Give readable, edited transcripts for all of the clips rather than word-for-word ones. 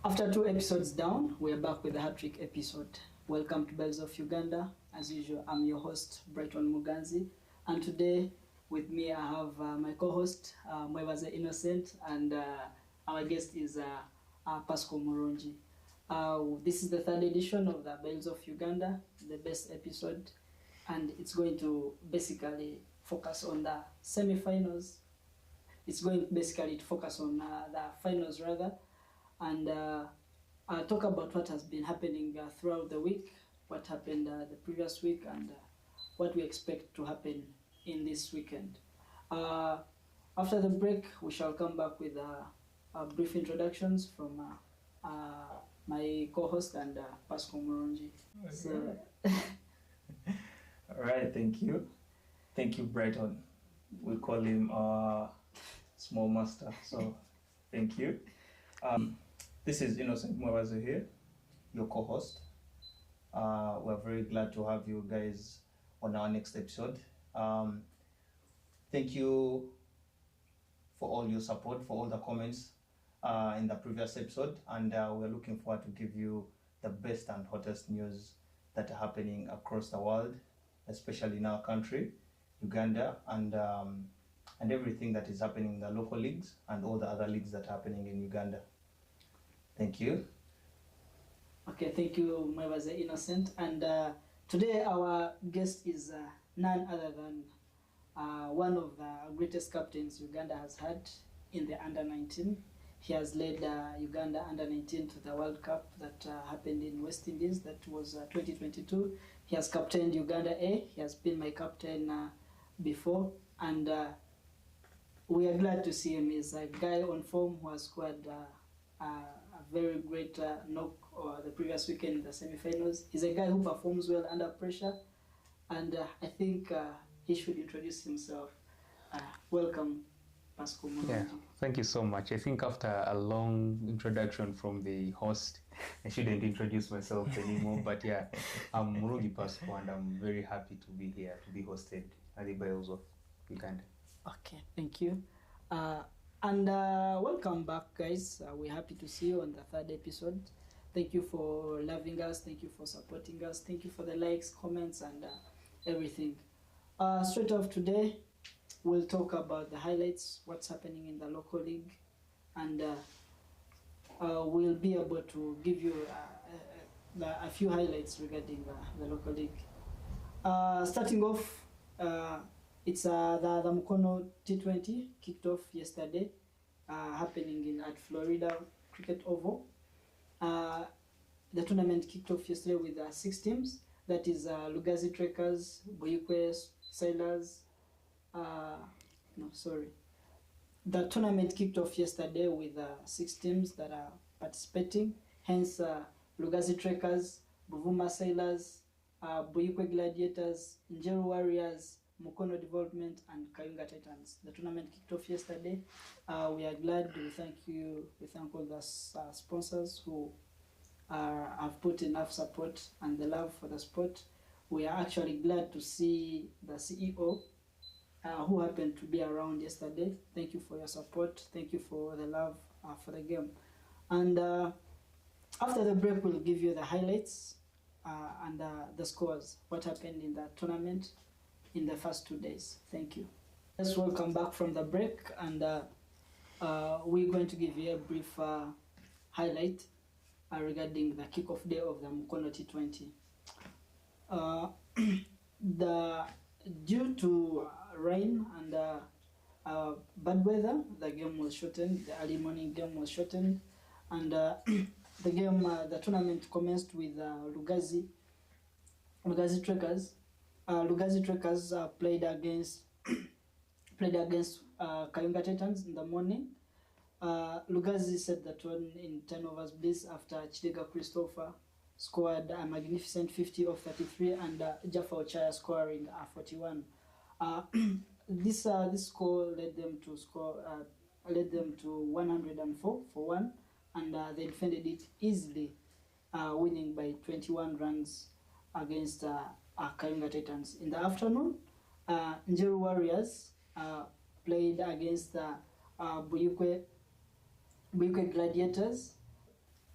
After 2 episodes down, we are back with a hat-trick episode. Welcome to Bells of Uganda. As usual, I'm your host, Brighton Muganzi. And today, with me, I have my co-host, Mwebaze Innocent, and our guest is Pascal Moronji. This is the third edition of the Bells of Uganda, the best episode, and it's going to basically focus on the semi-finals. It's going basically to focus on the finals rather, and talk about what has been happening throughout the week, what happened the previous week, and what we expect to happen in this weekend. After the break, we shall come back with brief introductions from my co-host and Pascal Moronji. Okay. So, All right, thank you. Thank you, Brighton. We call him Small Master, so thank you. This is Innocent Mwebaze here, your co-host. We're very glad to have you guys on our next episode. Thank you for all your support, for all the comments in the previous episode, and we're looking forward to give you the best and hottest news that are happening across the world, especially in our country, Uganda, and everything that is happening in the local leagues and all the other leagues that are happening in Uganda. Thank you. okay, thank you, Mwebaze Innocent. And today our guest is none other than one of the greatest captains Uganda has had in the under-19. He has led Uganda under-19 to the World Cup that happened in West Indies. That was 2022. He has captained Uganda A. He has been my captain before, and we are glad to see him. He's a guy on form who has scored a very great knock the previous weekend in the semi-finals. He's a guy who performs well under pressure, and I think he should introduce himself. Welcome, Pascal Moronji. Yeah, thank you so much. I think after a long introduction from the host, I shouldn't introduce myself anymore. But yeah, I'm Murugi Pascal, and I'm very happy to be here to be hosted at the Bells of Uganda. Okay, thank you. And welcome back, guys. We're happy to see you on the third episode. Thank you for loving us. Thank you for supporting us. Thank you for the likes, comments, and everything. Straight off today, we'll talk about the highlights, what's happening in the local league, and we'll be able to give you a few highlights regarding the local league. Starting off, it's the Mukono T20 kicked off yesterday, happening at Florida Cricket Oval. The tournament kicked off yesterday with 6 teams. That is Lugazi Trekkers, Boyukwe Sailors. The tournament kicked off yesterday with 6 teams that are participating. Hence, Lugazi Trekkers, Buvuma Sailors, Boyukwe Gladiators, Njeru Warriors, Mukono Development, and Kayunga Titans. The tournament kicked off yesterday. We are glad. We thank all the sponsors who have put enough support and the love for the sport. We are actually glad to see the CEO who happened to be around yesterday. Thank you for your support. Thank you for the love for the game. And after the break, we'll give you the highlights and the scores, what happened in the tournament in the first 2 days. Thank you. Let's welcome back from the break, and we're going to give you a brief highlight regarding the kickoff day of the Mukono T20. Due to rain and bad weather, the game was shortened. The early morning game was shortened, and the tournament commenced with Lugazi Trekkers. Lugazi Trekkers played against Kayunga Titans in the morning. Lugazi set the tone in 10 overs bliss after Chidega Christopher scored a magnificent 50 of 33 and Jaffa Ochaya scoring 41. This score led them to 104 for 1, and they defended it easily, winning by 21 runs against Kayunga Titans. In the afternoon, Njeru Warriors played against Buyukwe Gladiators.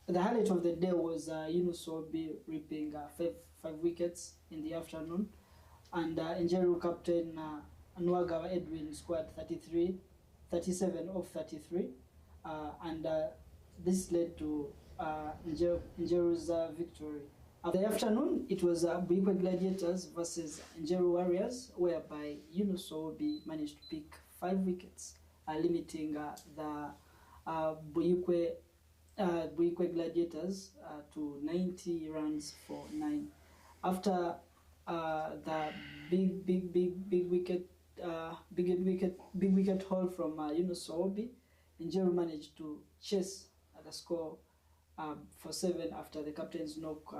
the highlight of the day was Yunus Obi reaping five wickets in the afternoon, and Njeru captain Nwagawa Edwin scored 37 of 33, and this led to Njeru's victory. The afternoon, it was Buikwe Gladiators versus Njeru Warriors, whereby Yunus Obi managed to pick 5 wickets, limiting the Buikwe Gladiators to 90 runs for 9. After the big wicket haul from Yunus Obi, Njeru managed to chase the score for 7 after the captain's knock.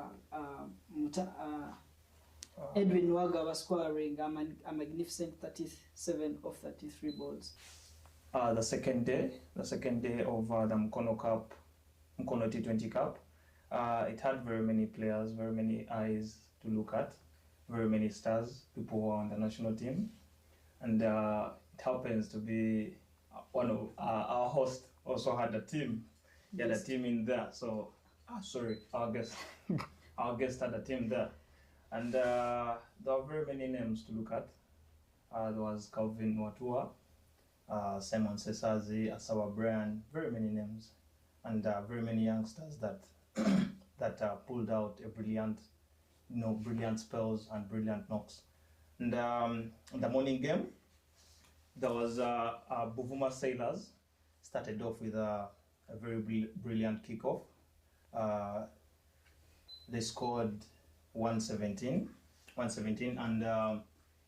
Edwin Waga was scoring a magnificent 37 of 33 balls. The second day of the Mkono Cup, Mkono T20 Cup, it had very many players, very many eyes to look at, very many stars, people who are on the national team, and it happens to be one of our host also had a team. He had a team in there. So, our guest had a team there, and there were very many names to look at. There was Calvin Watua, Simon Sesazi, Asawa Brian, very many names, and very many youngsters that that pulled out a brilliant spells and brilliant knocks. And the morning game, there was Buvuma Sailors started off with a very brilliant kickoff. They scored 117, and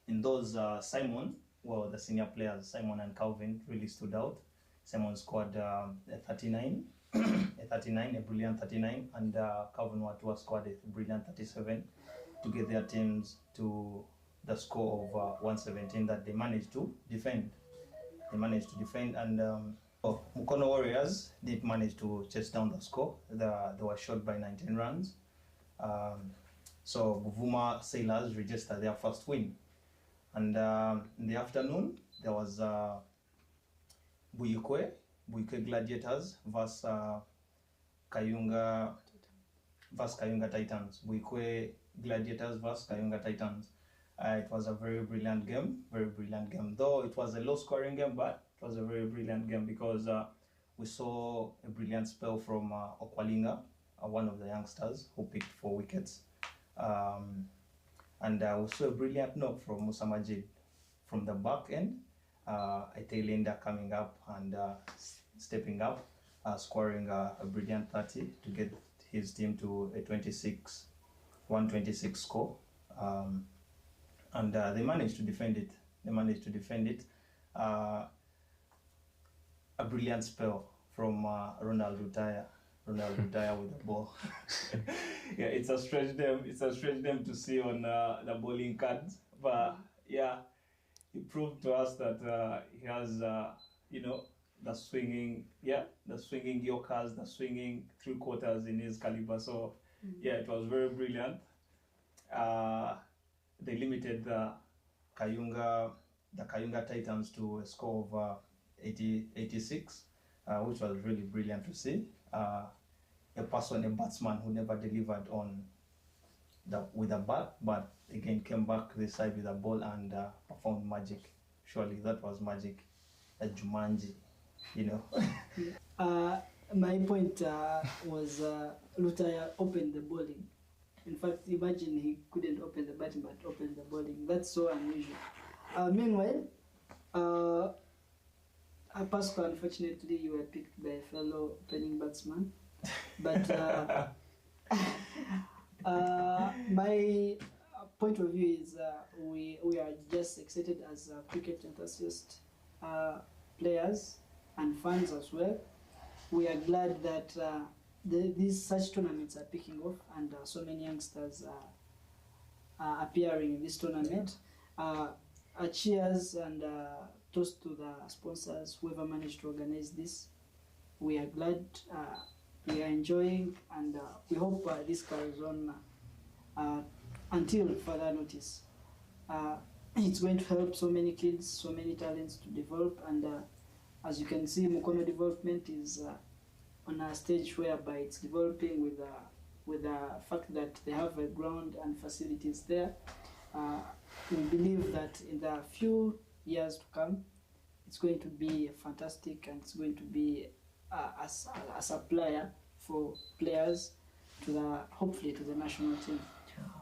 in those Simon, well, the senior players, Simon and Calvin, really stood out. Simon scored a 39, a brilliant 39, and Calvin Watua scored a brilliant 37 to get their teams to the score of 117 that they managed to defend. And Mukono Warriors did manage to chase down the score. They were short by 19 runs. So Buvuma Sailors registered their first win. And in the afternoon, there was Buikwe Gladiators versus Kayunga Titans. Buikwe Gladiators versus Kayunga Titans. It was a very brilliant game. Though it was a low-scoring game, but it was a very brilliant game because we saw a brilliant spell from Okwalinga, one of the youngsters who picked 4 wickets. And we saw a brilliant knock from Musa Majid from the back end, a tail-ender coming up and stepping up, scoring a brilliant 30 to get his team to a 126 score. And they managed to defend it. A brilliant spell from Ronald Rutaya with the ball. Yeah, it's a strange name to see on the bowling cards, but yeah, he proved to us that he has, the swinging yorkers, the swinging 3/4 in his caliber. So yeah, it was very brilliant. They limited the Kayunga Titans to a score of 86, which was really brilliant to see. A batsman who never delivered with a bat, but again came back this side with a ball and performed magic. Surely that was magic, a Jumanji, My point was Lutaya opened the bowling. In fact, imagine he couldn't open the batting but opened the bowling. That's so unusual. Meanwhile, Pascal, unfortunately, you were picked by a fellow opening batsman. But my point of view is we are just excited as cricket enthusiast players and fans as well. We are glad that these such tournaments are picking off and so many youngsters are appearing in this tournament. Cheers and toast to the sponsors, whoever managed to organize this. We are glad, we are enjoying, and we hope this carries on until further notice. It's going to help so many kids, so many talents to develop, and as you can see, Mukono development is on a stage whereby it's developing with the fact that they have a ground and facilities there. We believe that in the few years to come, it's going to be fantastic, and it's going to be a supplier for players to hopefully to the national team.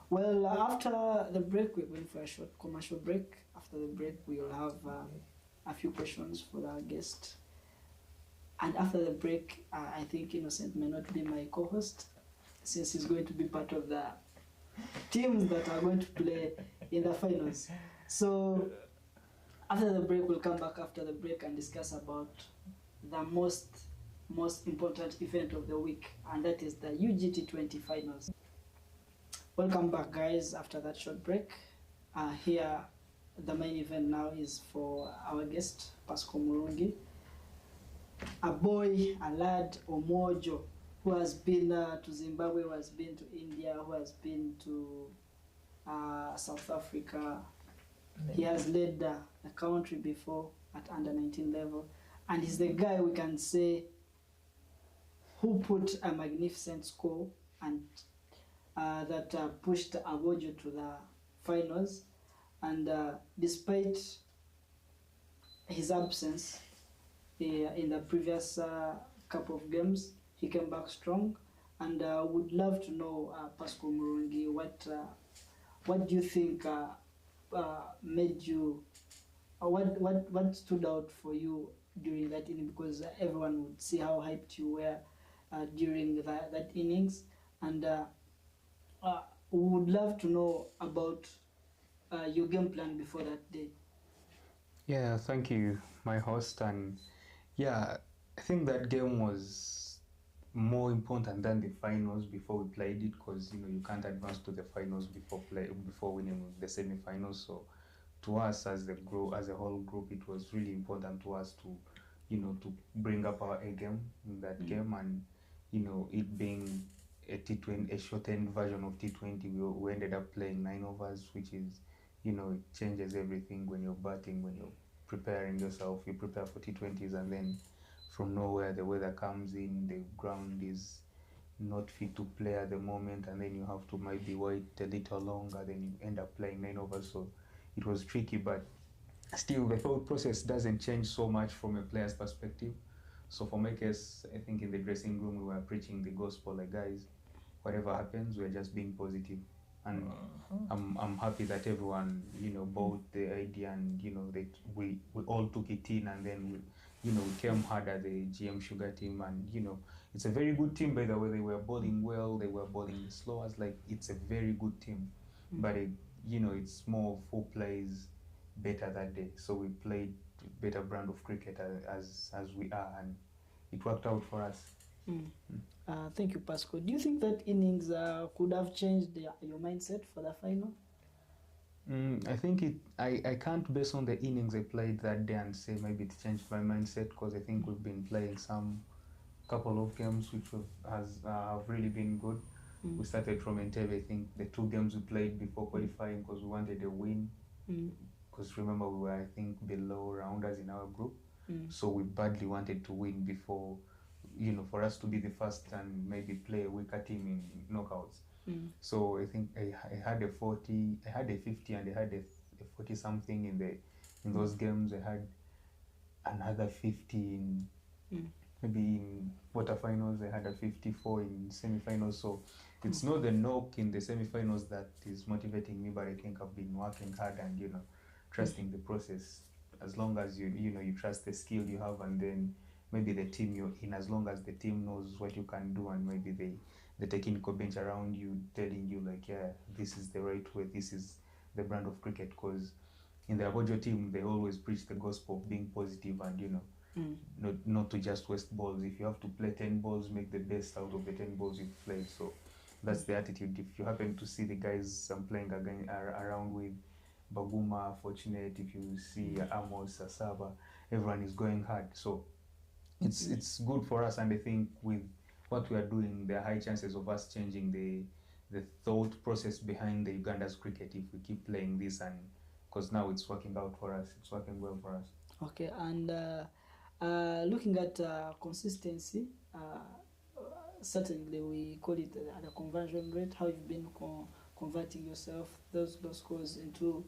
Well, after the break, we're going for a short commercial break. After the break, we will have a few questions for our guest. And after the break, I think Innocent may not be my co-host, since he's going to be part of the teams that are going to play in the finals. So after the break, we'll come back after the break and discuss about the most important event of the week, and that is the UGT20 finals. Welcome back, guys, after that short break. Here, the main event now is for our guest, Pascal Murungi, a boy, a lad, Omojo, who has been to Zimbabwe, who has been to India, who has been to South Africa. He has led the country before at under 19 level, and he's the guy we can say who put a magnificent score and that pushed Abojo to the finals. And despite his absence in the previous couple of games, he came back strong. And would love to know, Pascal Murungi, what do you think made you, what stood out for you during that inning? Because everyone would see how hyped you were during that innings, and we would love to know about your game plan before that day. Yeah, thank you, my host. And yeah, I think that game was more important than the finals before we played it, because you can't advance to the finals before winning the semi-finals. So to us as a whole group, it was really important to us to to bring up our A game in that game. And it being a T20, a shortened version of T20, we ended up playing 9 overs, which is it changes everything when you're batting, when you're preparing yourself. You prepare for T20s, and then from nowhere the weather comes in, the ground is not fit to play at the moment, and then you have to maybe wait a little longer, then you end up playing 9 overs. So it was tricky, but still the thought process doesn't change so much from a player's perspective. So for my case, I think in the dressing room we were preaching the gospel, like, guys, whatever happens, we're just being positive. And I'm happy that everyone bought the idea, and that we all took it in, and then we came hard at the GM Sugar team. And it's a very good team, by the way. They were bowling well, they were bowling slow. As like, it's a very good team, but it's more 4 plays better that day. So we played better brand of cricket as we are, and it worked out for us. Thank you, Pascal. Do you think that innings could have changed your mindset for the final? I think I can't, based on the innings I played that day, and say maybe it changed my mindset, because I think we've been playing some couple of games which have really been good. We started from Entebbe. I think the 2 games we played before qualifying, because we wanted a win, because remember we were, I think, below rounders in our group. So we badly wanted to win before, for us to be the first and maybe play a weaker team in knockouts. So I think I had a 40, I had a 50, and I had a 40 something in those games. I had another 50 in maybe in quarterfinals. I had a 54 in semifinals. So it's not the knock in the semifinals that is motivating me, but I think I've been working hard and trusting the process. As long as you trust the skill you have, and then maybe the team you're in, as long as the team knows what you can do, and maybe the technical bench around you telling you, like, yeah, this is the right way, this is the brand of cricket. Because in the Abojo team, they always preach the gospel of being positive, and not to just waste balls. If you have to play 10 balls, make the best out of the 10 balls you've played. So that's the attitude. If you happen to see the guys I'm playing around with, Baguma, Fortunate, if you see Amos, Sasaba, everyone is going hard. So it's good for us, and I think with what we are doing, there are high chances of us changing the thought process behind the Uganda's cricket if we keep playing this, and because now it's working out for us, it's working well for us. Okay, and looking at consistency, certainly we call it the conversion rate, how you've been converting yourself, those low scores into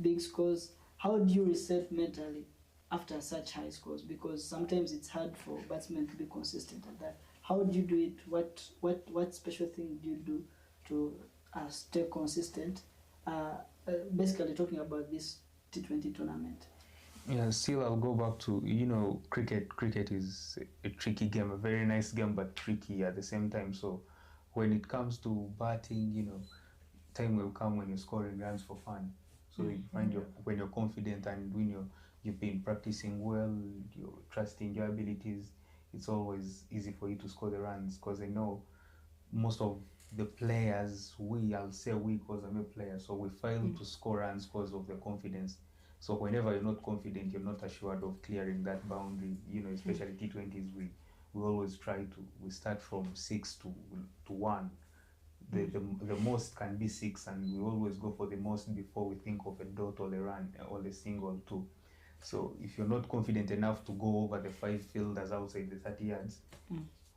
big scores. How do you reset mentally after such high scores? Because sometimes it's hard for batsmen to be consistent at that. How do you do it? What special thing do you do to stay consistent? Basically talking about this T20 tournament. Yeah, still I'll go back to, cricket. Cricket is a tricky game, a very nice game, but tricky at the same time. So when it comes to batting, time will come when you're scoring runs for fun. So you find when you're confident and when you've been practicing well, you're trusting your abilities, it's always easy for you to score the runs, because I know most of the players, I'll say we because I'm a player, so we fail to score runs because of the confidence. So whenever you're not confident, you're not assured of clearing that boundary, especially T20s, we always we start from 6 to 1. The most can be 6, and we always go for the most before we think of a dot or a run or a single too. So if you're not confident enough to go over the 5 fielders outside the 30 yards,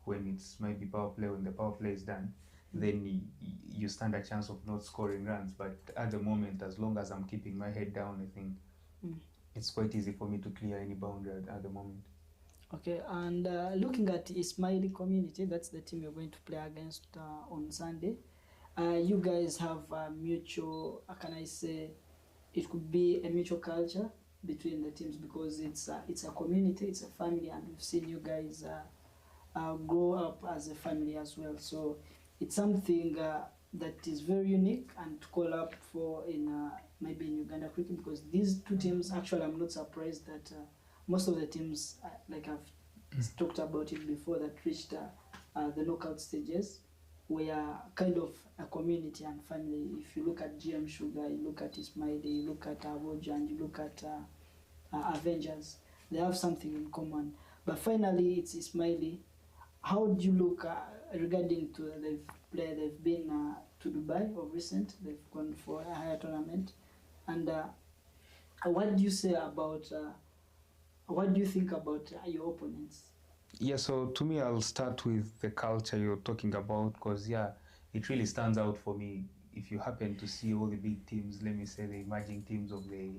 when it's maybe power play, when the power play is done, then you stand a chance of not scoring runs. But at the moment, as long as I'm keeping my head down, I think it's quite easy for me to clear any boundary at the moment. Okay, and looking at Ismaili community, that's the team you're going to play against on Sunday. You guys have a mutual, can I say, it could be a mutual culture between the teams, because it's a community, it's a family, and we've seen you guys grow up as a family as well. So it's something that is very unique and to call up for in maybe in Uganda cricket, because these two teams, actually I'm not surprised that most of the teams, like I've talked about it before, that reached the knockout stages, were kind of a community and family. If you look at GM Sugar, you look at Ismaili, you look at Avoja, and you look at Avengers, they have something in common. But finally, it's Ismaili. How do you look regarding to they've been to Dubai of recent, they've gone for a higher tournament, and what do you say about what do you think about your opponents? Yeah, so to me, I'll start with the culture you're talking about, because it really stands out for me. If you happen to see all the big teams, let me say the emerging teams of the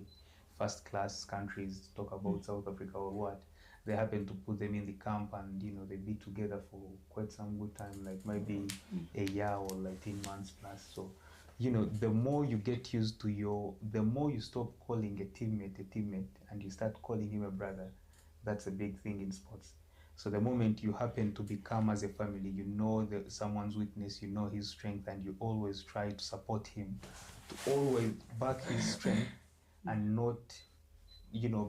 first class countries, talk about South Africa or what, they happen to put them in the camp, and they be together for quite some good time, like maybe a year or like 10 months plus. So the more you get used to the more you stop calling a teammate and you start calling him a brother. That's a big thing in sports. So the moment you happen to become as a family, someone's weakness, his strength, and you always try to support him, to always back his strength and not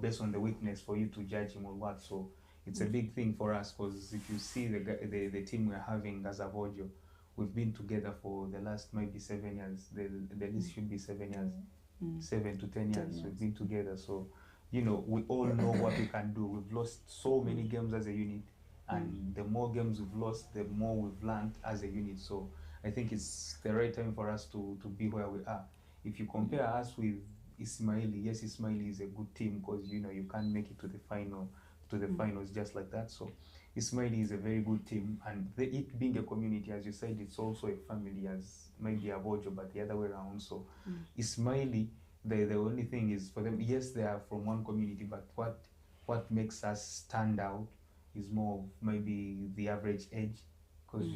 based on the weakness for you to judge him or what. So it's a big thing for us, because if you see the team we're having as Avojo, we've been together for the last maybe 7 years. The list should be 7 years, 7 to 10 years. We've been together. So we all know what we can do. We've lost so many games as a unit, and the more games we've lost, the more we've learned as a unit. So I think it's the right time for us to be where we are. If you compare us with Ismaili, yes, Ismaili is a good team, because you can't make it to the finals just like that. So Ismaili is a very good team, and it being a community, as you said, it's also a family, as maybe Avojo, but the other way around. So Ismaili, the only thing is for them, yes, they are from one community, but what makes us stand out is more of maybe the average age, because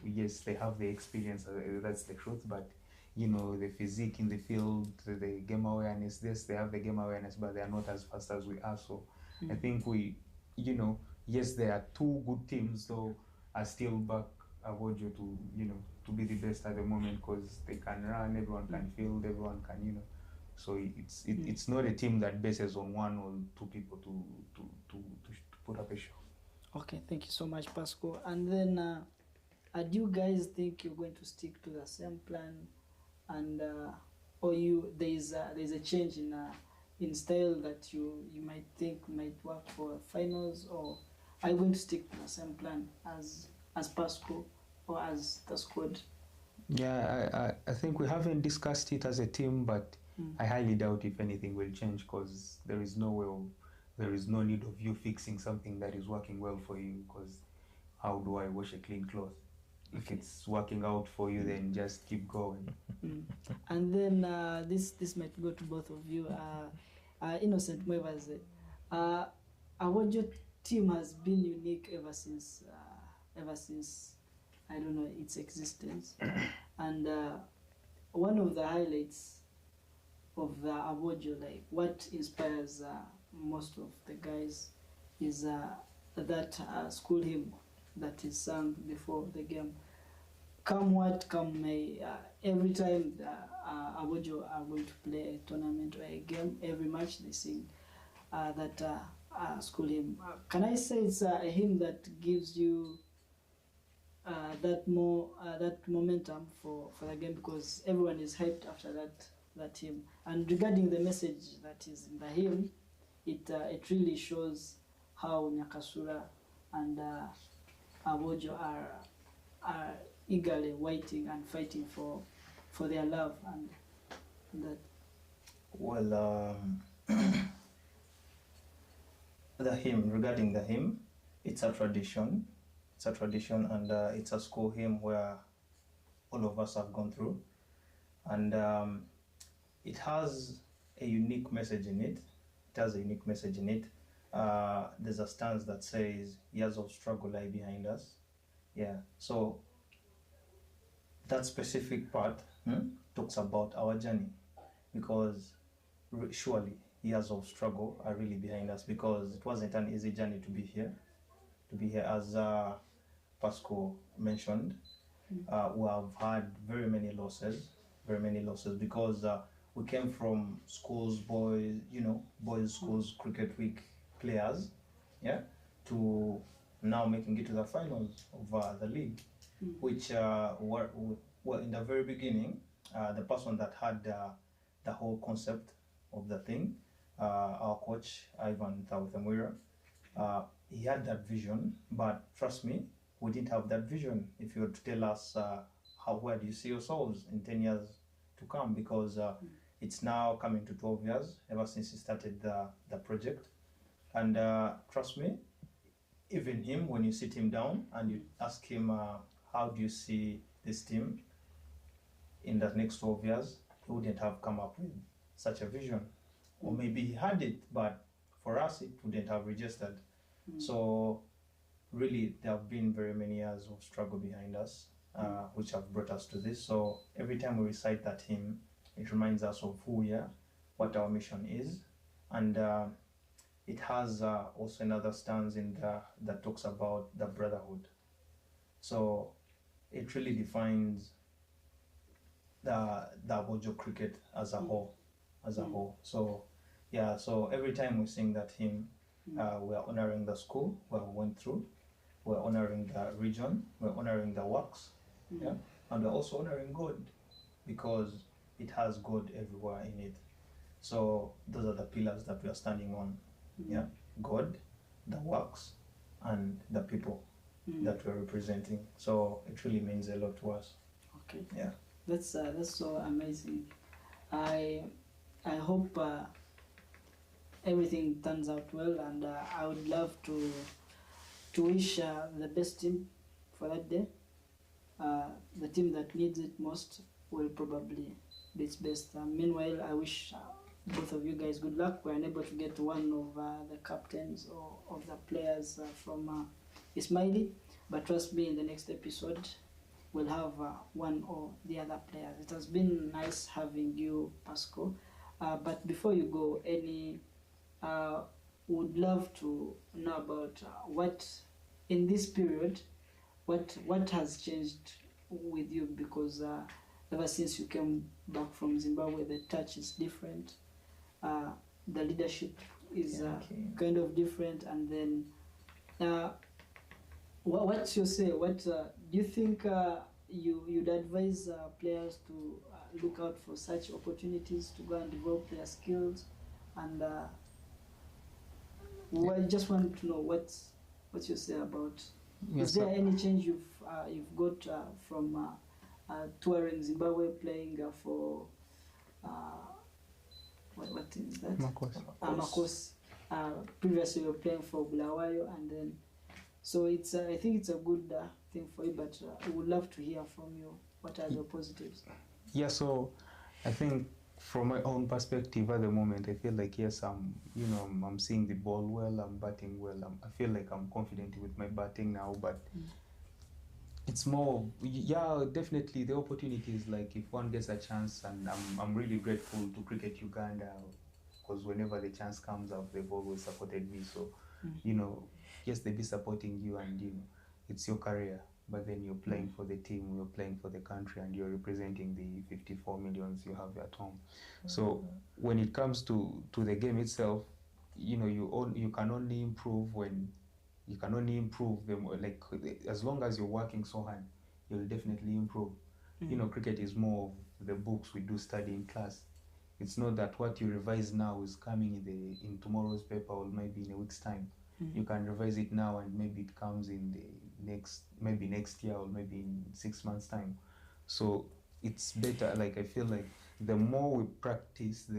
yes, they have the experience, that's the truth, but the physique in the field, the game awareness, they have the game awareness, but they are not as fast as we are. So I think yes, there are two good teams, so I still back Avojo to be the best at the moment, because they can run, everyone can field, everyone can so it's not a team that bases on one or two people to put up a show. Okay, thank you so much, Pascal. And then do you guys think you're going to stick to the same plan, and or there's a change in style that you might think might work for finals, or are you going to stick to the same plan as Pascal or as the squad? Yeah, I think we haven't discussed it as a team, but I highly doubt if anything will change, because there is no need of you fixing something that is working well for you, because how do I wash a clean cloth? If it's working out for you, then just keep going. And then this might go to both of you. Innocent Mwebaze, Awojo team has been unique ever since I don't know its existence, and one of the highlights of the Awojo, like what inspires most of the guys, is that school hymn that is sung before the game. Come what come may, every time the Awojo are going to play a tournament or a game, every match they sing that school hymn. Can I say it's a hymn that gives you that momentum for the game, because everyone is hyped after that hymn. And regarding the message that is in the hymn, it really shows how Nyakasura and Awojo are eagerly waiting and fighting for their love and that. Well, regarding the hymn, it's a tradition. It's a tradition, and it's a school hymn where all of us have gone through, and it has a unique message in it. There's a stanza that says, "Years of struggle lie behind us." Yeah, so that specific part talks about our journey, because surely years of struggle are really behind us, because it wasn't an easy journey to be here. As Pasco mentioned, we have had very many losses, because we came from schools, boys schools cricket week players, yeah, to now making it to the finals of the league, which were in the very beginning, the person that had the whole concept of the thing, our coach Ivan Tawuthamwira, he had that vision, but trust me, we didn't have that vision. If you were to tell us where do you see yourselves in 10 years to come, because it's now coming to 12 years ever since he started the project, and trust me, even him, when you sit him down and you ask him how do you see this team in the next 12 years, he wouldn't have come up with such a vision, or maybe he had it, but for us it wouldn't have registered. So really, there have been very many years of struggle behind us, which have brought us to this. So every time we recite that hymn, it reminds us of who we are, what our mission is, and it has also another stanza in that talks about the brotherhood. So it really defines the Awojo cricket as a whole, So yeah, so every time we sing that hymn, we are honoring the school where we went through, we're honoring the region, we're honoring the works, yeah, and we're also honoring God, because it has God everywhere in it. So those are the pillars that we are standing on, yeah, God, the works, and the people that we're representing. So it really means a lot to us. Okay. Yeah. That's so amazing. I hope everything turns out well, and I would love to wish the best team for that day. The team that needs it most will probably do its best. Meanwhile, I wish both of you guys good luck. We're unable to get one of the captains or of the players from Ismaili, but trust me, in the next episode we'll have one or the other players. It has been nice having you, Pasco. But before you go, would love to know about what in this period, what has changed with you, because ever since you came back from Zimbabwe, the touch is different, the leadership is kind of different, and then what's your say? What do you think you'd advise players to look out for such opportunities to go and develop their skills? And I just want to know what you say about. Yes, is there any change you've got from touring Zimbabwe, playing for what team is that? Makos. Makos. Previously you were playing for Bulawayo, and then So it's I think it's a good thing for you, but I would love to hear from you. What are the positives? Yeah, so I think from my own perspective at the moment, I feel like yes, I'm seeing the ball well, I'm batting well. I feel like I'm confident with my batting now, but it's more, yeah, definitely the opportunities. Like if one gets a chance, and I'm really grateful to Cricket Uganda, because whenever the chance comes up, they've always supported me. So, yes, they be supporting you, and it's your career. But then you're playing for the team, you're playing for the country, and you're representing the 54 millions you have at home. So when it comes to the game itself, you can only improve when you can only improve them. Like as long as you're working so hard, you'll definitely improve. Cricket is more of the books we do study in class. It's not that what you revise now is coming in tomorrow's paper or maybe in a week's time. You can revise it now and maybe it comes in the next year or maybe in 6 months time. So it's better. Like I feel like the more we practice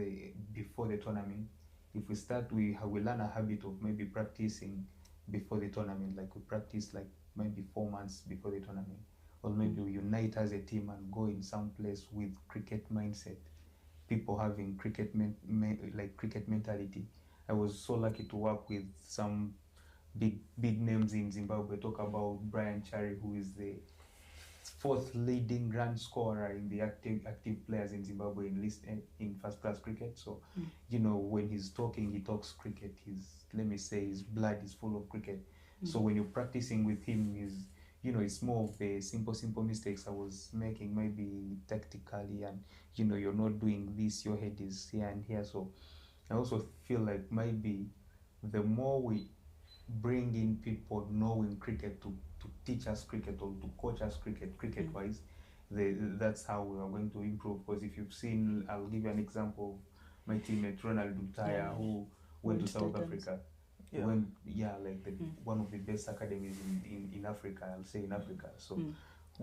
before the tournament, if we learn a habit of maybe practicing before the tournament, like we practice like maybe 4 months before the tournament, or maybe we unite as a team and go in some place with cricket mindset, people having cricket mentality. I was so lucky to work with some big names in Zimbabwe. Talk about Brian Chari, who is the fourth leading run scorer in the active players in Zimbabwe in first class cricket. So, when he's talking, he talks cricket. His blood is full of cricket. So when you're practicing with him, it's more of the simple mistakes I was making, maybe tactically, and you're not doing this, your head is here and here. So I also feel like maybe the more we bring in people knowing cricket to teach us cricket or to coach us cricket wise, that's how we are going to improve. Because if you've seen, I'll give you an example of my teammate Ronald Dutaya, who went to South Africa. One of the best academies in Africa, I'll say in Africa. So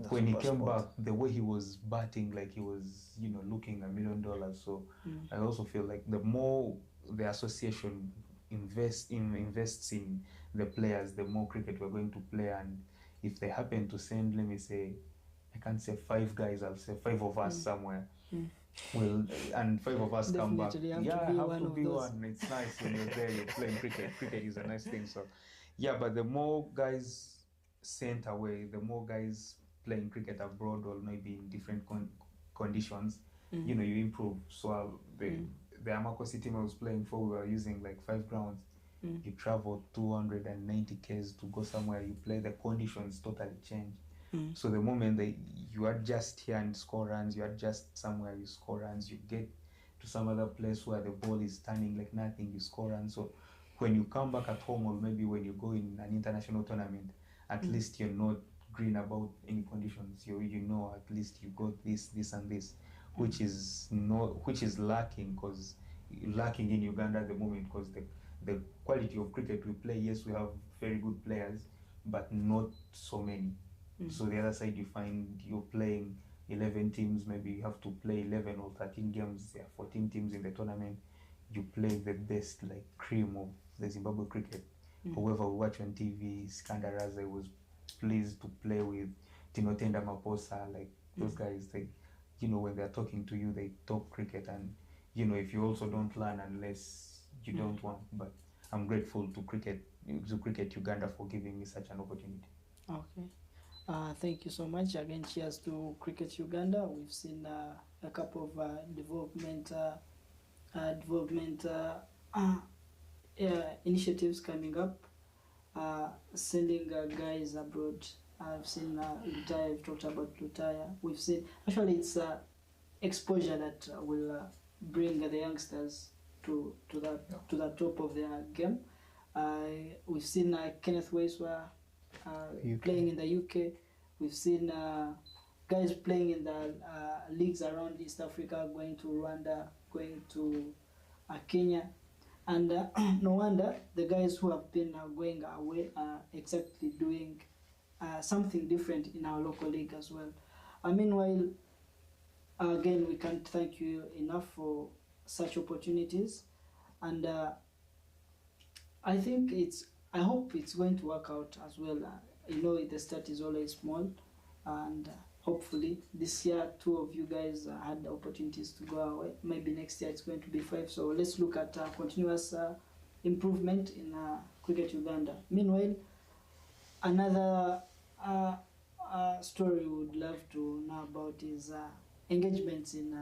when he came back, the way he was batting, like he was looking $1 million. So I also feel like the more the association invests in the players, the more cricket we're going to play. And if they happen to send, let me say, I can't say 5 guys, I'll say 5 of us somewhere. Well, and 5 of us come back. Have to be one. It's nice when you're there, you're playing cricket. Cricket is a nice thing. So, yeah, but the more guys sent away, the more guys playing cricket abroad or maybe in different conditions, you improve. So the Amakosi team I was playing for, we were using like 5 grounds. You travel 290 k's to go somewhere, you play, the conditions totally change. So the moment you adjust here and score runs, you adjust somewhere, you score runs, you get to some other place where the ball is turning like nothing, you score runs. So when you come back at home, or maybe when you go in an international tournament, at least you're not green about any conditions. You know at least you got this and this, which is lacking in Uganda at the moment, because the quality of cricket we play, yes, we have very good players, but not so many. So the other side, you find you're playing 11 teams, maybe you have to play 11 or 13 games. There are 14 teams in the tournament. You play the best, like cream of the Zimbabwe cricket. However, we watch on TV, Skandaraza, I was pleased to play with Tinotenda Maposa, like those guys, when they're talking to you, they talk cricket. And, if you also don't learn unless you don't want. But I'm grateful to Cricket Uganda for giving me such an opportunity. Okay. Thank you so much. Again, cheers to Cricket Uganda. We've seen a couple of development initiatives coming up, sending guys abroad. I've seen Lutaya, we've talked about Lutaya. We've seen, actually it's exposure that will bring the youngsters to the top of their game. We've seen Kenneth Waiswa playing in the UK. We've seen guys playing in the leagues around East Africa, going to Rwanda, going to Kenya. And no wonder the guys who have been going away are exactly doing something different in our local league as well. Meanwhile, again, we can't thank you enough for such opportunities. And I think it's I hope it's going to work out as well. The start is always small, and hopefully this year 2 of you guys had the opportunities to go away. Maybe next year it's going to be 5. So let's look at continuous improvement in Cricket Uganda. Meanwhile, another story we would love to know about is engagements in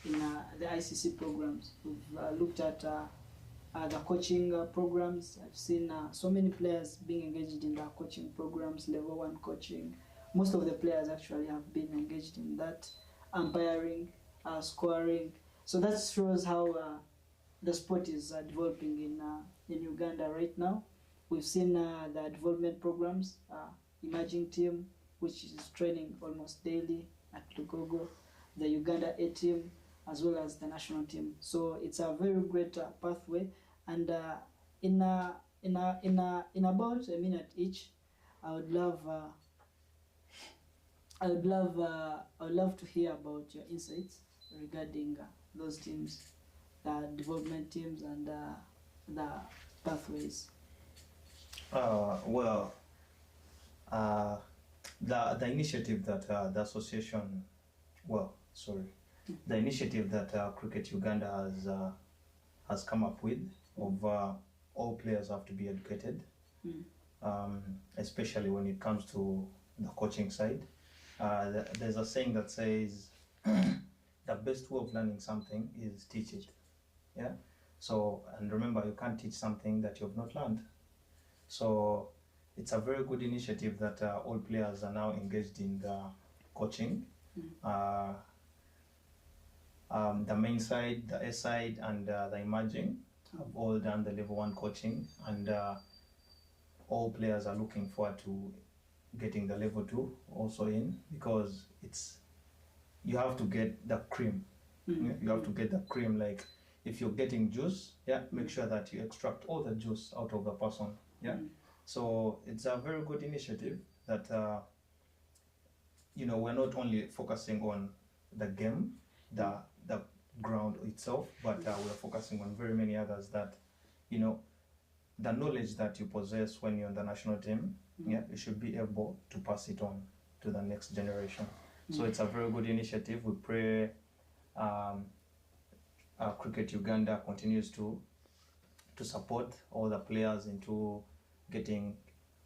the ICC programs. We've looked at the coaching programs. I've seen so many players being engaged in the coaching programs, level 1 coaching. Most of the players actually have been engaged in that, umpiring, scoring. So that shows how the sport is developing in Uganda right now. We've seen the development programs, emerging team, which is training almost daily at Lugogo, the Uganda A team, as well as the national team. So it's a very great pathway. And in about a minute each, I would love to hear about your insights regarding those teams, the development teams, and the pathways. The initiative that the association, the initiative that Cricket Uganda has come up with of all players have to be educated, especially when it comes to the coaching side. There's a saying that says the best way of learning something is teach it. Yeah. So, and remember, you can't teach something that you have not learned. So it's a very good initiative that all players are now engaged in the coaching. The main side, the A side, and the emerging have all done the level 1 coaching, and all players are looking forward to getting the level 2 also in, because you have to get the cream. You have to get the cream. Like if you're getting juice, make sure that you extract all the juice out of the person. So it's a very good initiative that we're not only focusing on the game, the ground itself, but we're focusing on very many others that the knowledge that you possess when you're on the national team, you should be able to pass it on to the next generation. So it's a very good initiative. We pray Cricket Uganda continues to support all the players into getting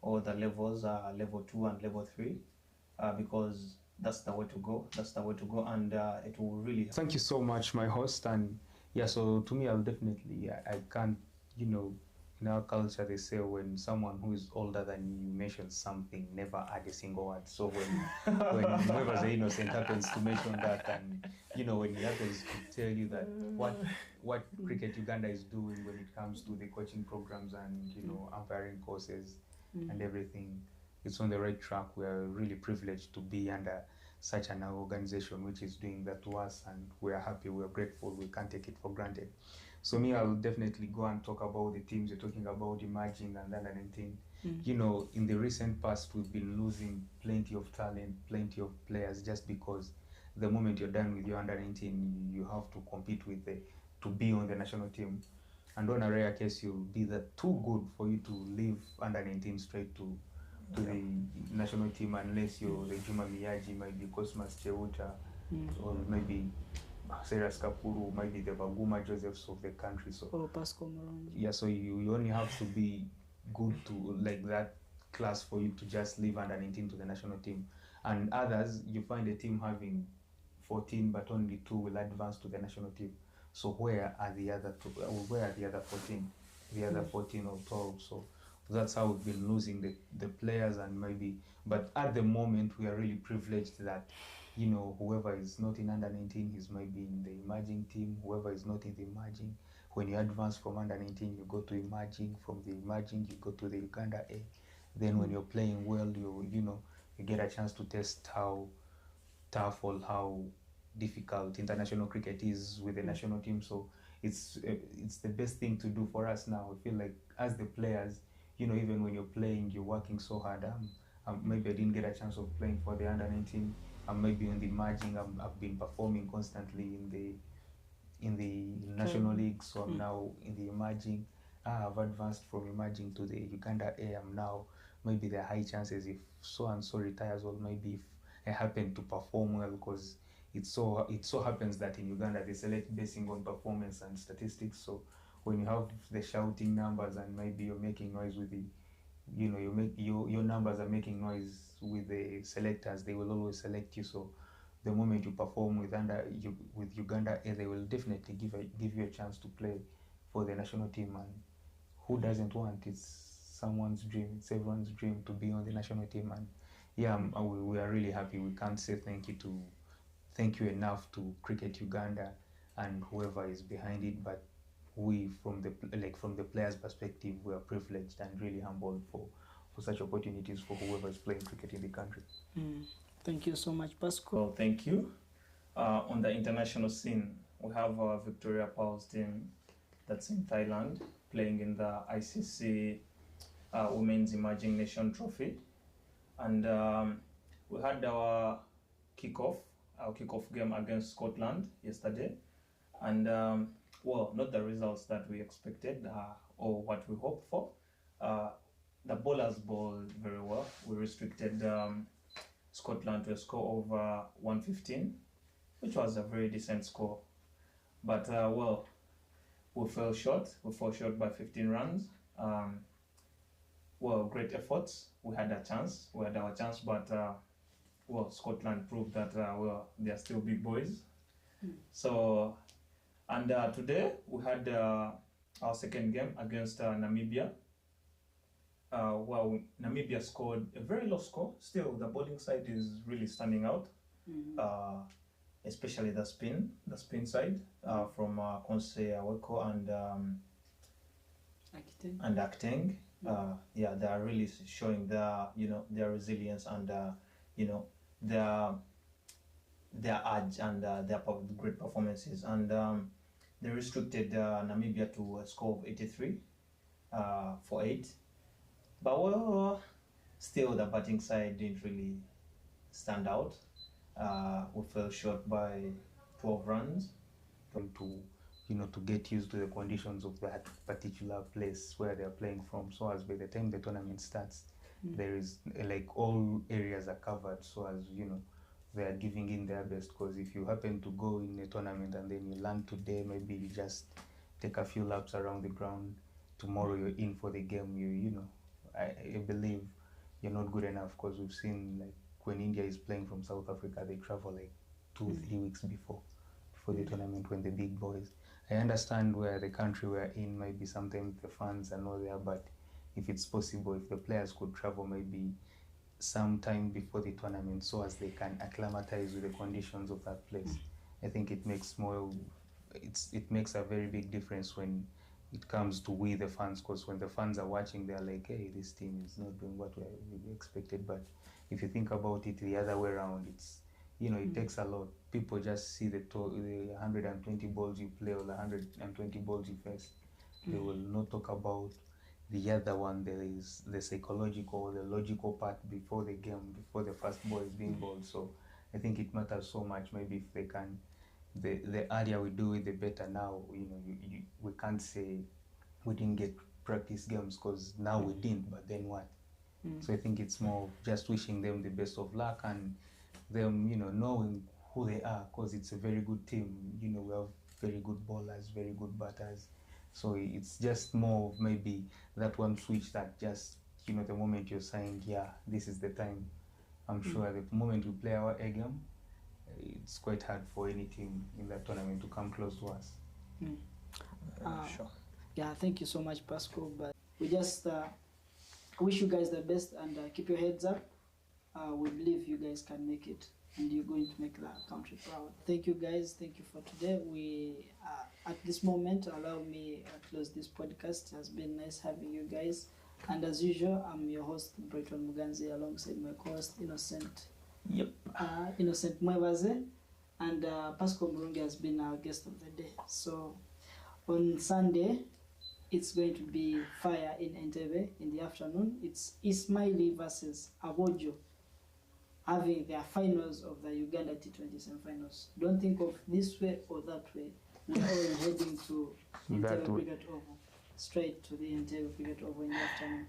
all the levels, level 2 and level 3, because that's the way to go. And it will really. Thank you so much, my host. And so to me, I'll definitely, I can't, in our culture, they say when someone who is older than you mentions something, never add a single word. So when whoever's the innocent happens to mention that, and when he happens to tell you that what Cricket Uganda is doing when it comes to the coaching programs and umpiring courses and everything, it's on the right track. We are really privileged to be under such an organization which is doing that to us, and we are happy, we are grateful, we can't take it for granted. So me, I'll definitely go and talk about the teams you're talking about, emerging and under 19. In the recent past, we've been losing plenty of talent, plenty of players, just because the moment you're done with your under 19, you have to compete with to be on the national team. And on a rare case, you'll be too good for you to leave under 19 straight to the national team, unless you're the Juma Miyaji, maybe Cosmas Cheuta, or maybe Cyrus Kapuru, maybe the Baguma Josephs of the country. Or Pascal Moronji. So you only have to be good to like that class for you to just leave under 19 to the national team. And others, you find a team having 14, but only 2 will advance to the national team. So where are the other 14? The other 14 or 12. So that's how we've been losing the players, and maybe, but at the moment we are really privileged that whoever is not in under 19 is maybe in the emerging team. Whoever is not in the emerging, when you advance from under 19, you go to emerging. From the emerging, you go to the Uganda A. Then when you're playing well, you get a chance to test how tough or how difficult international cricket is with the national team. So it's the best thing to do for us now. I feel like as the players, even when you're playing, you're working so hard. Maybe I didn't get a chance of playing for the under 19. Maybe in the emerging, I've been performing constantly in the national league. So I'm now in the emerging, have advanced from emerging to the Uganda AM now, maybe there are high chances if so and so retires, or maybe if I happen to perform well, because it so happens that in Uganda they select basing on performance and statistics. So when you have the shouting numbers and maybe you're making noise with the, your numbers are making noise with the selectors, they will always select you. So the moment you perform with Uganda A, they will definitely give you a chance to play for the national team. And who doesn't want? It's someone's dream. It's everyone's dream to be on the national team. And yeah, we are really happy. We can't say thank you enough to Cricket Uganda and whoever is behind it. But we, from the players' perspective, we are privileged and really humbled for such opportunities for whoever is playing cricket in the country. Thank you so much, Pasco. Well, thank you. On the international scene, we have Victoria Paul's team that's in Thailand, playing in the ICC Women's Emerging Nation Trophy. And we had our kickoff game against Scotland yesterday. And well, not the results that we expected or what we hoped for. The bowlers bowled very well. We restricted Scotland to a score of 115, which was a very decent score. But well, we fell short. We fell short by 15 runs. Well, great efforts. We had our chance, but well, Scotland proved that well, they are still big boys. So, and today we had our second game against Namibia. Well, Namibia scored a very low score. Still, the bowling side is really standing out, especially the spin side from Konse Aweko and Akteng. Yeah, they are really showing their resilience and their edge and their great performances. And they restricted Namibia to a score of 83 for 8. But well, still the batting side didn't really stand out. We fell short by 12 runs. To get used to the conditions of that particular place where they're playing from, so as by the time the tournament starts, there is all areas are covered, so as they are giving in their best. Because if you happen to go in a tournament and then you land today, maybe you just take a few laps around the ground, tomorrow you're in for the game, I believe you're not good enough, because we've seen when India is playing from South Africa, they travel 2-3 weeks before the tournament, when the big boys. I understand where the country we're in, maybe sometimes the fans are not there, but if it's possible, if the players could travel maybe sometime before the tournament, so as they can acclimatize with the conditions of that place, I think it makes a very big difference when it comes to we the fans. Because when the fans are watching, they're like, hey, this team is not doing what we expected. But if you think about it the other way around, it's it takes a lot. People just see the 120 balls you play or the 120 balls you face. They will not talk about the other one. There is the psychological, the logical part before the game, before the first ball is being bowled. So I think it matters so much. Maybe if they can, the earlier we do it, the better. Now, we can't say we didn't get practice games, because now we didn't, but then what? So I think it's more just wishing them the best of luck, and them, knowing who they are, because it's a very good team. We have very good bowlers, very good batters. So it's just more of maybe that one switch that just, the moment you're saying, yeah, this is the time. I'm sure the moment we play our A game, it's quite hard for any team in that tournament to come close to us. Sure. Yeah, thank you so much, Pascal. But we just wish you guys the best, and keep your heads up. We believe you guys can make it, and you're going to make the country proud. Thank you, guys. Thank you for today. We at this moment, allow me close this podcast. It has been nice having you guys, and as usual, I'm your host, Brighton Muganzi, alongside my co-host, Innocent. Yep. Innocent Mwebaze, and Pascal Murungi has been our guest of the day. So on Sunday, it's going to be fire in Entebbe in the afternoon. It's Ismaili versus Abojo, having their finals of the Uganda T20 semi-finals. Don't think of this way or that way. We're all heading to Entebbe Cricket Oval. straight to the Entebbe Cricket Oval in the afternoon.